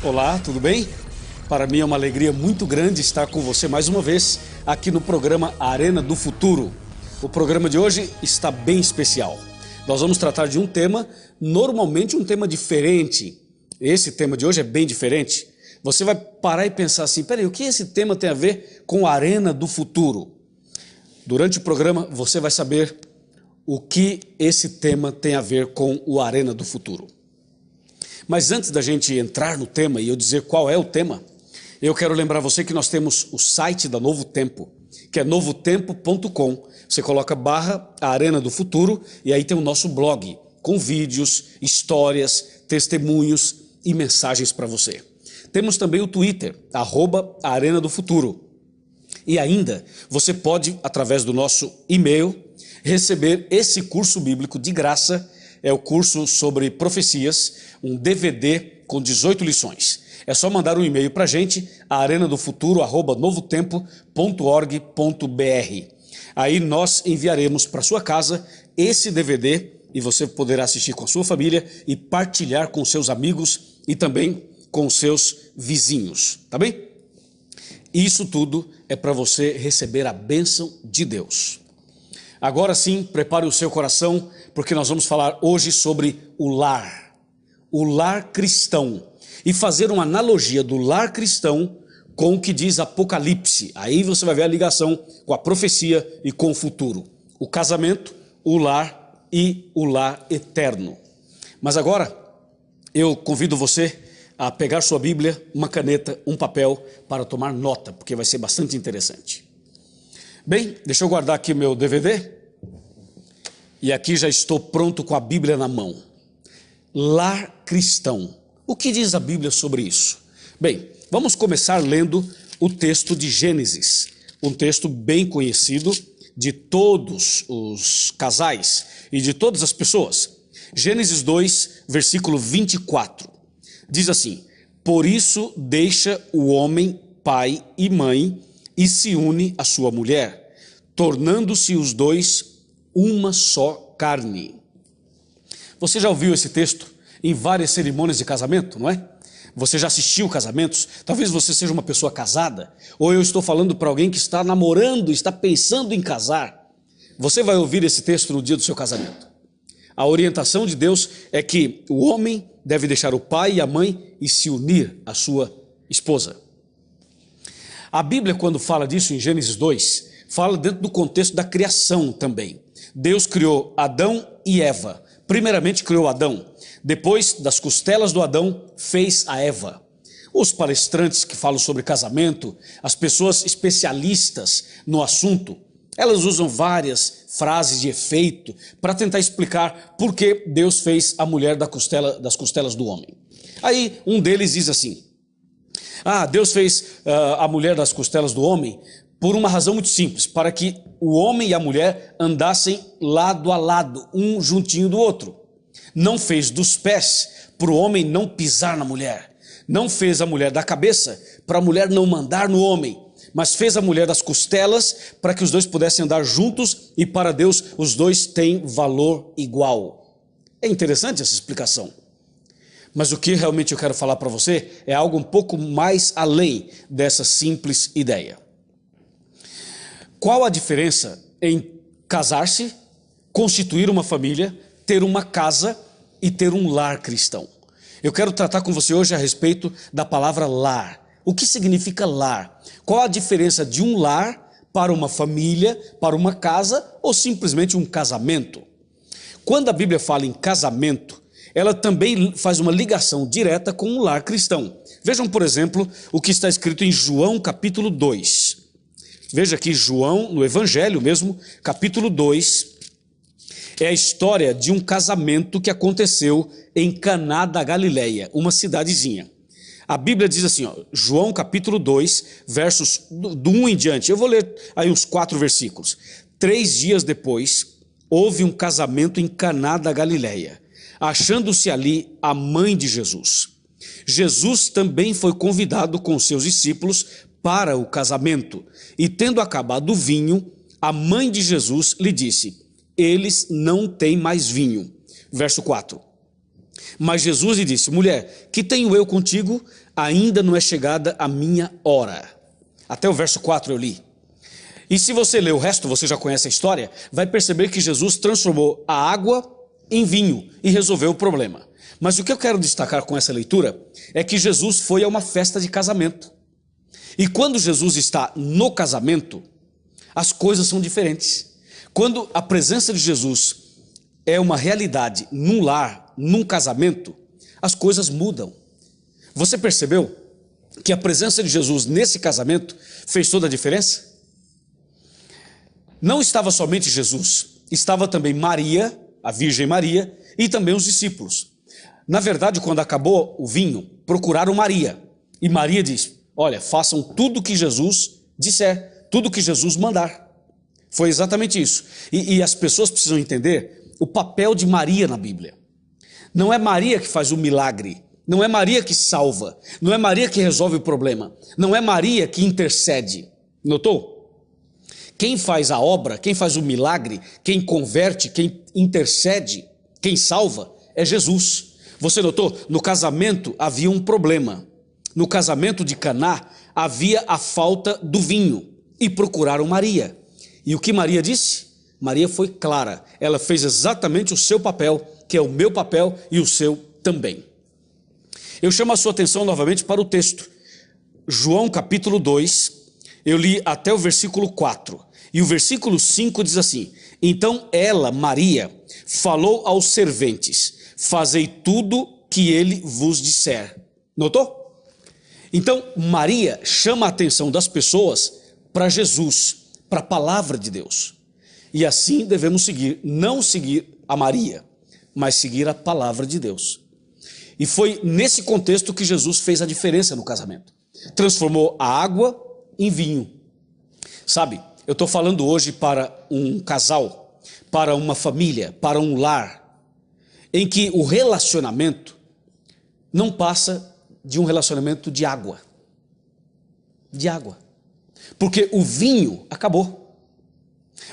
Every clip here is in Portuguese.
Olá, tudo bem? Para mim é uma alegria muito grande estar com você mais uma vez aqui no programa Arena do Futuro. O programa de hoje está bem especial. Nós vamos tratar de um tema, normalmente um tema diferente. Esse tema de hoje é bem diferente. Você vai parar e pensar assim, peraí, o que esse tema tem a ver com a Arena do Futuro? Durante o programa você vai saber o que esse tema tem a ver com o Arena do Futuro. Mas antes da gente entrar no tema e eu dizer qual é o tema, eu quero lembrar você que nós temos o site da Novo Tempo, que é novotempo.com. Você coloca @ Arena do Futuro e aí tem o nosso blog, com vídeos, histórias, testemunhos e mensagens para você. Temos também o Twitter, @Arena do Futuro. E ainda, você pode, através do nosso e-mail, receber esse curso bíblico de graça. É o curso sobre profecias, um DVD com 18 lições. É só mandar um e-mail para a gente, arenadofuturo@novotempo.org.br. Aí nós enviaremos para sua casa esse DVD e você poderá assistir com a sua família e partilhar com seus amigos e também com seus vizinhos, tá bem? Isso tudo é para você receber a bênção de Deus. Agora sim, prepare o seu coração, porque nós vamos falar hoje sobre o lar cristão, e fazer uma analogia do lar cristão com o que diz Apocalipse. Aí você vai ver a ligação com a profecia e com o futuro. O casamento, o lar e o lar eterno. Mas agora, eu convido você a pegar sua Bíblia, uma caneta, um papel, para tomar nota, porque vai ser bastante interessante. Bem, deixa eu guardar aqui meu DVD. E aqui já estou pronto com a Bíblia na mão. Lar cristão. O que diz a Bíblia sobre isso? Bem, vamos começar lendo o texto de Gênesis. Um texto bem conhecido de todos os casais e de todas as pessoas. Gênesis 2, versículo 24. Diz assim: por isso deixa o homem pai e mãe e se une à sua mulher, tornando-se os dois uma só carne. Você já ouviu esse texto em várias cerimônias de casamento, não é? Você já assistiu casamentos? Talvez você seja uma pessoa casada, ou eu estou falando para alguém que está namorando, está pensando em casar. Você vai ouvir esse texto no dia do seu casamento. A orientação de Deus é que o homem deve deixar o pai e a mãe e se unir à sua esposa. A Bíblia, quando fala disso em Gênesis 2, fala dentro do contexto da criação também. Deus criou Adão e Eva. Primeiramente criou Adão. Depois, das costelas do Adão, fez a Eva. Os palestrantes que falam sobre casamento, as pessoas especialistas no assunto, elas usam várias frases de efeito para tentar explicar por que Deus fez a mulher das costelas do homem. Aí um deles diz assim: Deus fez a mulher das costelas do homem por uma razão muito simples, para que o homem e a mulher andassem lado a lado, um juntinho do outro. Não fez dos pés para o homem não pisar na mulher. Não fez a mulher da cabeça para a mulher não mandar no homem. Mas fez a mulher das costelas para que os dois pudessem andar juntos e para Deus os dois têm valor igual. É interessante essa explicação. Mas o que realmente eu quero falar para você é algo um pouco mais além dessa simples ideia. Qual a diferença em casar-se, constituir uma família, ter uma casa e ter um lar cristão? Eu quero tratar com você hoje a respeito da palavra lar. O que significa lar? Qual a diferença de um lar para uma família, para uma casa ou simplesmente um casamento? Quando a Bíblia fala em casamento, ela também faz uma ligação direta com o lar cristão. Vejam, por exemplo, o que está escrito em João capítulo 2. Veja aqui João, no Evangelho mesmo, capítulo 2, é a história de um casamento que aconteceu em Caná da Galileia, uma cidadezinha. A Bíblia diz assim, João capítulo 2, versos do 1 em diante. Eu vou ler aí uns 4 versículos. 3 dias depois, houve um casamento em Caná da Galileia, achando-se ali a mãe de Jesus. Jesus também foi convidado com seus discípulos para o casamento, e tendo acabado o vinho, a mãe de Jesus lhe disse: eles não têm mais vinho. Verso 4. Mas Jesus lhe disse: mulher, que tenho eu contigo? Ainda não é chegada a minha hora. Até o verso 4 eu li. E se você ler o resto, você já conhece a história, vai perceber que Jesus transformou a água em vinho e resolveu o problema. Mas o que eu quero destacar com essa leitura é que Jesus foi a uma festa de casamento. E quando Jesus está no casamento, as coisas são diferentes. Quando a presença de Jesus é uma realidade num lar, num casamento, as coisas mudam. Você percebeu que a presença de Jesus nesse casamento fez toda a diferença? Não estava somente Jesus, estava também Maria, a Virgem Maria, e também os discípulos. Na verdade, quando acabou o vinho, procuraram Maria. E Maria diz: olha, façam tudo que Jesus disser, tudo que Jesus mandar. Foi exatamente isso. E as pessoas precisam entender o papel de Maria na Bíblia. Não é Maria que faz o milagre, não é Maria que salva, não é Maria que resolve o problema, não é Maria que intercede. Notou? Quem faz a obra, quem faz o milagre, quem converte, quem intercede, quem salva, é Jesus. Você notou? No casamento havia um problema. No casamento de Caná havia a falta do vinho e procuraram Maria. E o que Maria disse? Maria foi clara. Ela fez exatamente o seu papel, que é o meu papel e o seu também. Eu chamo a sua atenção novamente para o texto. João capítulo 2, eu li até o versículo 4. E o versículo 5 diz assim: então ela, Maria, falou aos serventes: fazei tudo que ele vos disser. Notou? Então Maria chama a atenção das pessoas para Jesus, para a palavra de Deus. E assim devemos seguir, não seguir a Maria, mas seguir a palavra de Deus. E foi nesse contexto que Jesus fez a diferença no casamento. Transformou a água em vinho. Sabe, eu estou falando hoje para um casal, para uma família, para um lar, em que o relacionamento não passa de um relacionamento de água. De água. Porque o vinho acabou.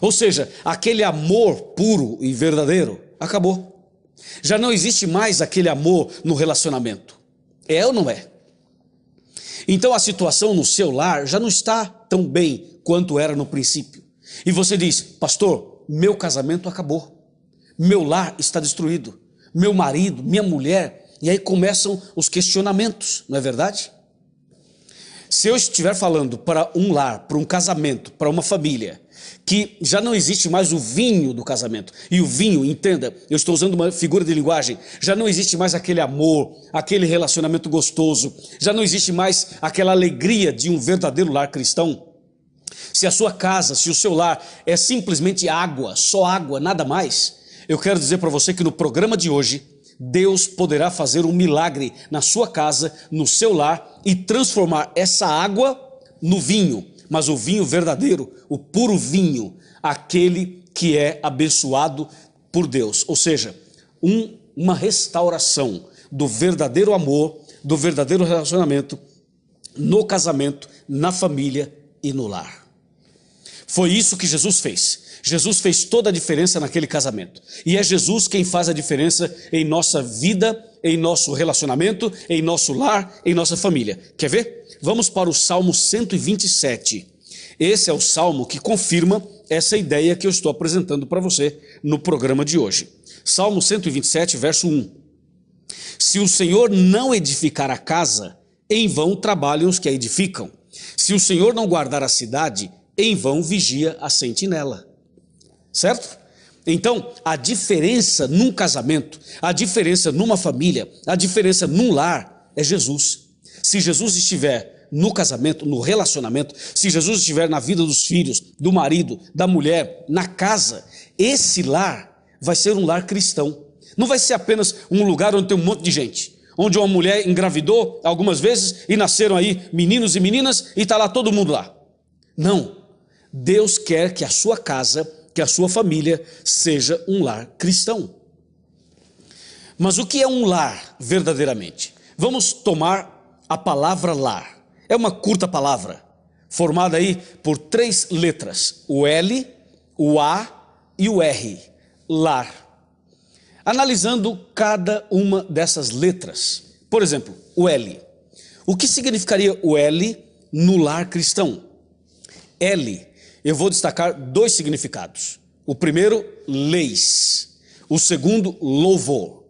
Ou seja, aquele amor puro e verdadeiro acabou. Já não existe mais aquele amor no relacionamento. É ou não é? Então a situação no seu lar já não está tão bem quanto era no princípio. E você diz: pastor, meu casamento acabou. Meu lar está destruído. Meu marido, minha mulher. E aí começam os questionamentos, não é verdade? Se eu estiver falando para um lar, para um casamento, para uma família, que já não existe mais o vinho do casamento, e o vinho, entenda, eu estou usando uma figura de linguagem, já não existe mais aquele amor, aquele relacionamento gostoso, já não existe mais aquela alegria de um verdadeiro lar cristão. Se a sua casa, se o seu lar é simplesmente água, só água, nada mais, eu quero dizer para você que no programa de hoje, Deus poderá fazer um milagre na sua casa, no seu lar, e transformar essa água no vinho, mas o vinho verdadeiro, o puro vinho, aquele que é abençoado por Deus. Ou seja, uma restauração do verdadeiro amor, do verdadeiro relacionamento, no casamento, na família e no lar. Foi isso que Jesus fez. Jesus fez toda a diferença naquele casamento. E é Jesus quem faz a diferença em nossa vida, em nosso relacionamento, em nosso lar, em nossa família. Quer ver? Vamos para o Salmo 127. Esse é o salmo que confirma essa ideia que eu estou apresentando para você no programa de hoje. Salmo 127, verso 1. Se o Senhor não edificar a casa, em vão trabalham os que a edificam. Se o Senhor não guardar a cidade, em vão vigia a sentinela. Certo? Então, a diferença num casamento, a diferença numa família, a diferença num lar é Jesus. Se Jesus estiver no casamento, no relacionamento, se Jesus estiver na vida dos filhos, do marido, da mulher, na casa, esse lar vai ser um lar cristão. Não vai ser apenas um lugar onde tem um monte de gente, onde uma mulher engravidou algumas vezes e nasceram aí meninos e meninas e está lá todo mundo lá. Não. Deus quer que a sua casa, que a sua família seja um lar cristão. Mas o que é um lar verdadeiramente? Vamos tomar a palavra lar. É uma curta palavra, formada aí por 3 letras, o L, o A e o R, lar. analisando cada uma dessas letras. Por exemplo, o L. O que significaria o L no lar cristão? L, eu vou destacar dois significados. O primeiro, leis. O segundo, louvor.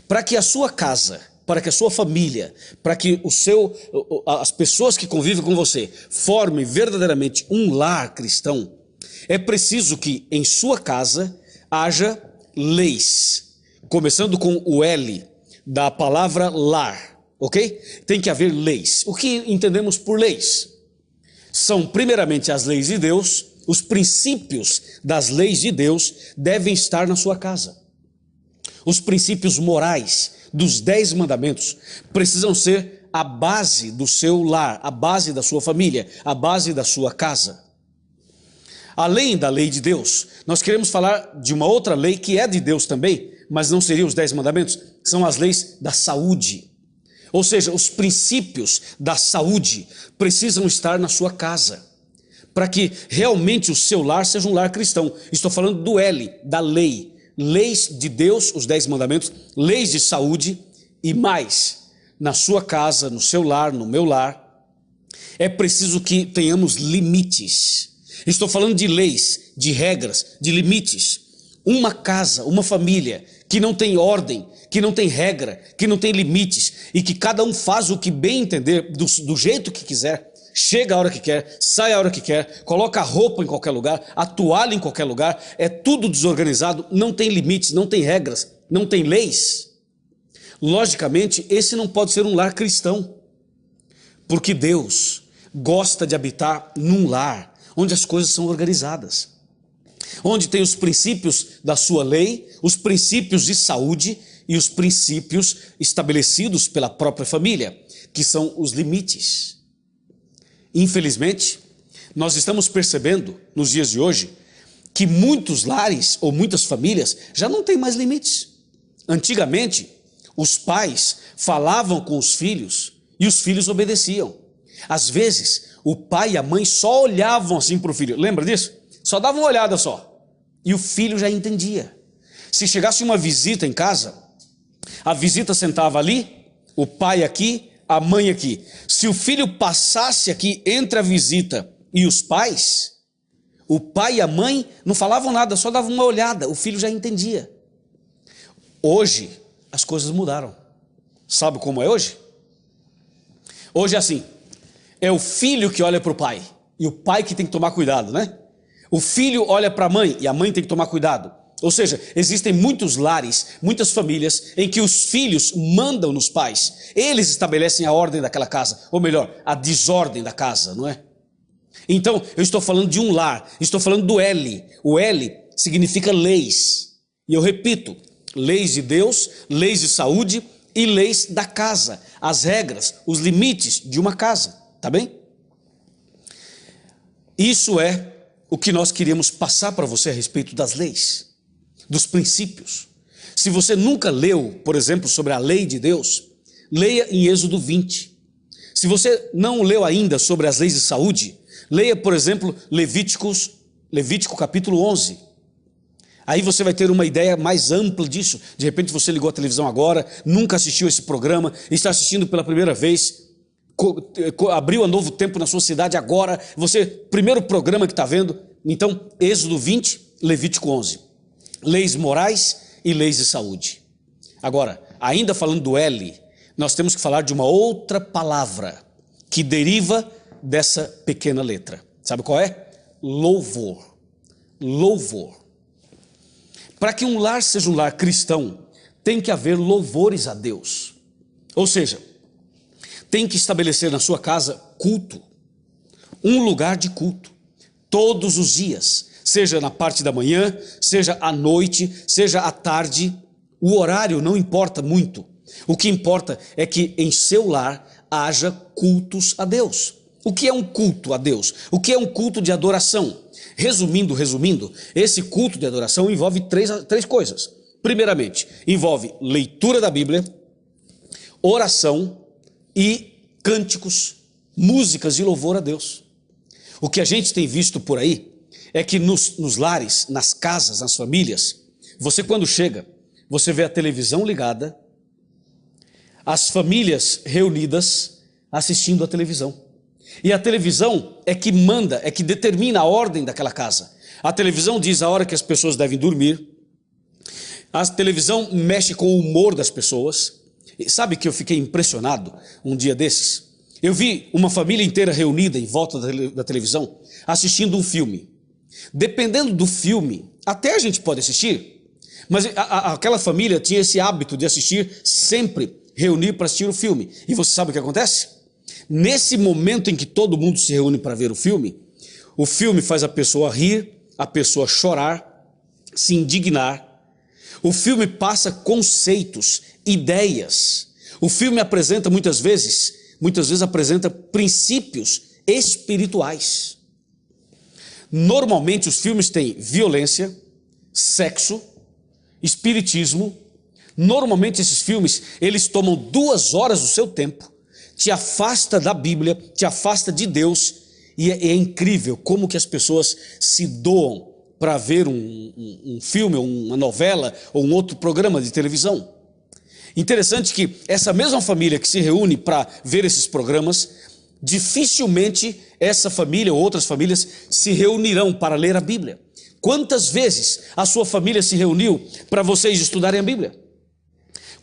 Para que a sua casa, para que a sua família, para que as pessoas que convivem com você formem verdadeiramente um lar cristão, é preciso que em sua casa haja leis. Começando com o L da palavra lar, ok? Tem que haver leis. O que entendemos por leis? São primeiramente as leis de Deus, os princípios das leis de Deus devem estar na sua casa. Os princípios morais dos 10 mandamentos precisam ser a base do seu lar, a base da sua família, a base da sua casa. Além da lei de Deus, nós queremos falar de uma outra lei que é de Deus também, mas não seriam os 10 mandamentos, são as leis da saúde. Ou seja, os princípios da saúde precisam estar na sua casa, para que realmente o seu lar seja um lar cristão. Estou falando do L, da lei. Leis de Deus, os 10 mandamentos, leis de saúde e mais, na sua casa, no seu lar, no meu lar, é preciso que tenhamos limites. Estou falando de leis, de regras, de limites. Uma casa, uma família que não tem ordem, que não tem regra, que não tem limites e que cada um faz o que bem entender, do jeito que quiser, chega a hora que quer, sai a hora que quer, coloca a roupa em qualquer lugar, a toalha em qualquer lugar, é tudo desorganizado, não tem limites, não tem regras, não tem leis. Logicamente, esse não pode ser um lar cristão, porque Deus gosta de habitar num lar onde as coisas são organizadas, onde tem os princípios da sua lei, os princípios de saúde e os princípios estabelecidos pela própria família, que são os limites. Infelizmente, nós estamos percebendo nos dias de hoje que muitos lares ou muitas famílias já não têm mais limites. Antigamente, os pais falavam com os filhos e os filhos obedeciam. Às vezes, o pai e a mãe só olhavam assim para o filho. Lembra disso? Só davam uma olhada só. E o filho já entendia. Se chegasse uma visita em casa, a visita sentava ali, o pai aqui, a mãe aqui. Se o filho passasse aqui entre a visita e os pais, o pai e a mãe não falavam nada, só davam uma olhada, o filho já entendia. Hoje, as coisas mudaram. Sabe como é hoje? Hoje é assim, é o filho que olha para o pai, e o pai que tem que tomar cuidado, né? O filho olha para a mãe, e a mãe tem que tomar cuidado. Ou seja, existem muitos lares, muitas famílias em que os filhos mandam nos pais. Eles estabelecem a ordem daquela casa, ou melhor, a desordem da casa, não é? Então, eu estou falando de um lar, estou falando do L. O L significa leis. E eu repito, leis de Deus, leis de saúde e leis da casa. As regras, os limites de uma casa, tá bem? Isso é o que nós queríamos passar para você a respeito das leis, dos princípios. Se você nunca leu, por exemplo, sobre a lei de Deus, leia em Êxodo 20. Se você não leu ainda sobre as leis de saúde, leia, por exemplo, Levítico capítulo 11. Aí você vai ter uma ideia mais ampla disso. De repente você ligou a televisão agora, nunca assistiu esse programa, está assistindo pela primeira vez, abriu a Novo Tempo na sua cidade agora, primeiro programa que está vendo. Então, Êxodo 20, Levítico 11. Leis morais e leis de saúde. Agora, ainda falando do L, nós temos que falar de uma outra palavra que deriva dessa pequena letra. Sabe qual é? Louvor. Louvor. Para que um lar seja um lar cristão, tem que haver louvores a Deus. Ou seja, tem que estabelecer na sua casa culto. Um lugar de culto. Todos os dias. Seja na parte da manhã, seja à noite, seja à tarde. O horário não importa muito. O que importa é que em seu lar haja cultos a Deus. O que é um culto a Deus? O que é um culto de adoração? Resumindo, esse culto de adoração envolve três coisas. Primeiramente, envolve leitura da Bíblia, oração e cânticos, músicas de louvor a Deus. O que a gente tem visto por aí é que nos lares, nas casas, nas famílias, você quando chega, você vê a televisão ligada, as famílias reunidas assistindo a televisão. E a televisão é que manda, é que determina a ordem daquela casa. A televisão diz a hora que as pessoas devem dormir. A televisão mexe com o humor das pessoas. E sabe que eu fiquei impressionado um dia desses? Eu vi uma família inteira reunida em volta da televisão, assistindo um filme. Dependendo do filme, até a gente pode assistir, mas aquela família tinha esse hábito de assistir sempre, reunir para assistir o filme. E você sabe o que acontece? Nesse momento em que todo mundo se reúne para ver o filme faz a pessoa rir, a pessoa chorar, se indignar. O filme passa conceitos, ideias. O filme apresenta muitas vezes apresenta princípios espirituais. Normalmente os filmes têm violência, sexo, espiritismo. Normalmente esses filmes, eles tomam 2 horas do seu tempo, te afasta da Bíblia, te afasta de Deus, e é incrível como que as pessoas se doam para ver um filme, ou uma novela, ou um outro programa de televisão. Interessante que essa mesma família que se reúne para ver esses programas, dificilmente essa família ou outras famílias se reunirão para ler a Bíblia. Quantas vezes a sua família se reuniu para vocês estudarem a Bíblia?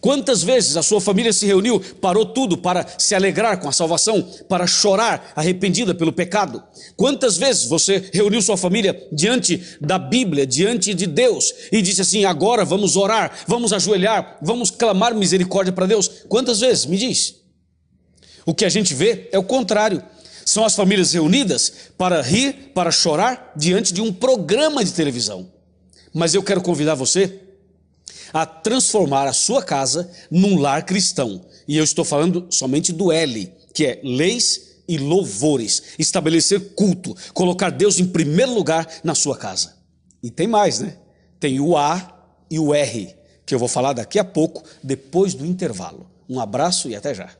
Quantas vezes a sua família se reuniu, parou tudo para se alegrar com a salvação, para chorar arrependida pelo pecado? Quantas vezes você reuniu sua família diante da Bíblia, diante de Deus, e disse assim: agora vamos orar, vamos ajoelhar, vamos clamar misericórdia para Deus? Quantas vezes? Me diz. O que a gente vê é o contrário. São as famílias reunidas para rir, para chorar diante de um programa de televisão. Mas eu quero convidar você a transformar a sua casa num lar cristão. E eu estou falando somente do L, que é leis e louvores. Estabelecer culto, colocar Deus em primeiro lugar na sua casa. E tem mais, né? Tem o A e o R, que eu vou falar daqui a pouco, depois do intervalo. Um abraço e até já.